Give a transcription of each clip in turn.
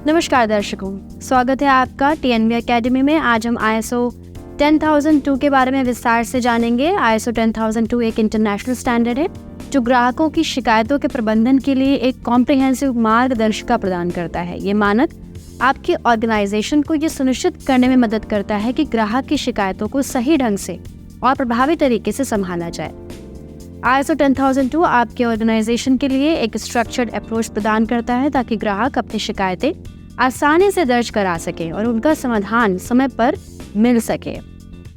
नमस्कार दर्शकों, स्वागत है आपका टीएनबी एकेडमी में। आज हम ISO 10002 के बारे में विस्तार से जानेंगे। ISO 10002 एक इंटरनेशनल स्टैंडर्ड है जो ग्राहकों की शिकायतों के प्रबंधन के लिए एक कॉम्प्रिहेंसिव मार्गदर्शिका प्रदान करता है। ये मानक आपकी ऑर्गेनाइजेशन को ये सुनिश्चित करने में मदद करता है कि ग्राहक की शिकायतों को सही ढंग से और प्रभावी तरीके से संभाला जाए। ISO 10002 आपके ऑर्गेनाइजेशन के लिए एक स्ट्रक्चर्ड अप्रोच प्रदान करता है ताकि ग्राहक अपनी शिकायतें आसानी से दर्ज करा सके और उनका समाधान समय पर मिल सके।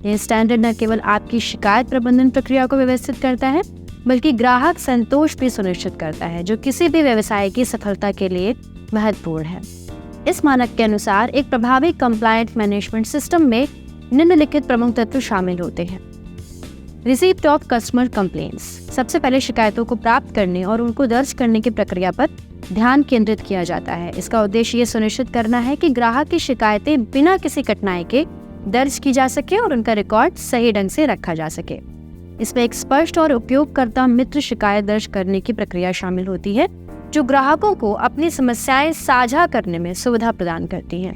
यह स्टैंडर्ड न केवल आपकी शिकायत प्रबंधन प्रक्रिया को व्यवस्थित करता है बल्कि ग्राहक संतोष भी सुनिश्चित करता है, जो किसी भी व्यवसाय की सफलता के लिए महत्वपूर्ण है। इस मानक के अनुसार एक प्रभावी कंप्लायंट मैनेजमेंट सिस्टम में निम्नलिखित प्रमुख तत्व शामिल होते हैं। रिसीप्ट ऑफ कस्टमर कंप्लेंट्स, सबसे पहले शिकायतों को प्राप्त करने और उनको दर्ज करने की प्रक्रिया पर ध्यान केंद्रित किया जाता है। इसका उद्देश्य ये सुनिश्चित करना है कि ग्राहक की शिकायतें बिना किसी कठिनाई के दर्ज की जा सके और उनका रिकॉर्ड सही ढंग से रखा जा सके। इसमें एक स्पष्ट और उपयोगकर्ता मित्र शिकायत दर्ज करने की प्रक्रिया शामिल होती है जो ग्राहकों को अपनी समस्याएं साझा करने में सुविधा प्रदान करती है।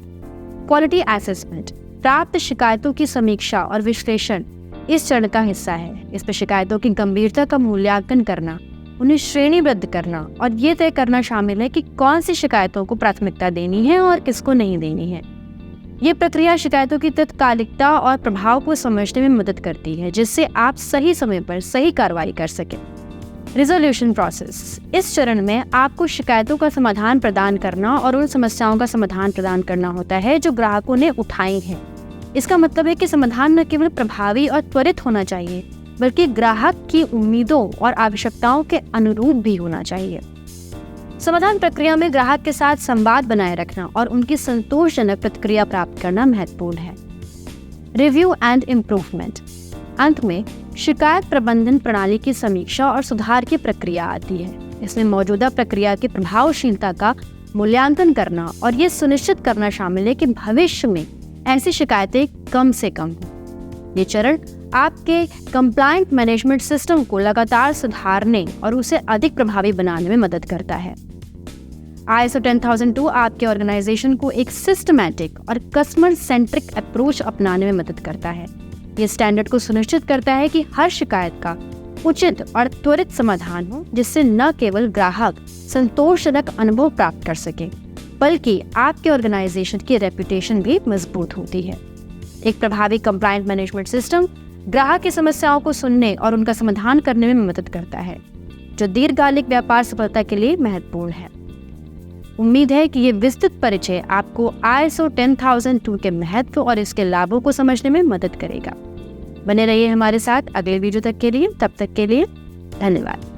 क्वालिटी असेसमेंट, प्राप्त शिकायतों की समीक्षा और विश्लेषण इस चरण का हिस्सा है। इसमें शिकायतों की गंभीरता का मूल्यांकन करना, उन्हें श्रेणीबद्ध करना और ये तय करना शामिल है कि कौन सी शिकायतों को प्राथमिकता देनी है और किसको नहीं देनी है। ये प्रक्रिया शिकायतों की तत्कालिकता और प्रभाव को समझने में मदद करती है, जिससे आप सही समय पर सही कार्रवाई कर सकें। रिजोल्यूशन प्रोसेस, इस चरण में आपको शिकायतों का समाधान प्रदान करना और उन समस्याओं का समाधान प्रदान करना होता है जो ग्राहकों ने उठाई हैं। इसका मतलब है कि समाधान न केवल प्रभावी और त्वरित होना चाहिए बल्कि ग्राहक की उम्मीदों और आवश्यकताओं के अनुरूप भी होना चाहिए। समाधान प्रक्रिया में ग्राहक के साथ संवाद बनाए रखना और उनकी संतोषजनक प्रतिक्रिया प्राप्त करना महत्वपूर्ण है। रिव्यू एंड इम्प्रूवमेंट, अंत में शिकायत प्रबंधन प्रणाली की समीक्षा और सुधार की प्रक्रिया आती है। इसमें मौजूदा प्रक्रिया की प्रभावशीलता का मूल्यांकन करना और ये सुनिश्चित करना शामिल है कि भविष्य में ऐसी शिकायतें कम से कम हो। ये चरण आपके कंप्लायंट मैनेजमेंट सिस्टम को लगातार सुधारने और उसे अधिक प्रभावी बनाने में मदद करता है। ISO 10002 आपके ऑर्गेनाइजेशन को एक सिस्टमैटिक और कस्टमर सेंट्रिक अप्रोच अपनाने में मदद करता है। ये स्टैंडर्ड को सुनिश्चित करता है कि हर शिकायत का उचित और त्वरित समाधान हो, जिससे न केवल ग्राहक संतोषजनक अनुभव प्राप्त कर सके बल्कि आपके ऑर्गेनाइजेशन की रेपुटेशन भी मजबूत होती है। एक प्रभावी कंप्लायंट मैनेजमेंट सिस्टम ग्राहक की समस्याओं को सुनने और उनका समाधान करने में मदद करता है, जो दीर्घकालिक व्यापार सफलता के लिए महत्वपूर्ण है। उम्मीद है कि ये विस्तृत परिचय आपको ISO 10002 के महत्व और इसके लाभों को समझने में मदद करेगा। बने रहिए हमारे साथ अगले वीडियो तक के लिए। तब तक के लिए धन्यवाद।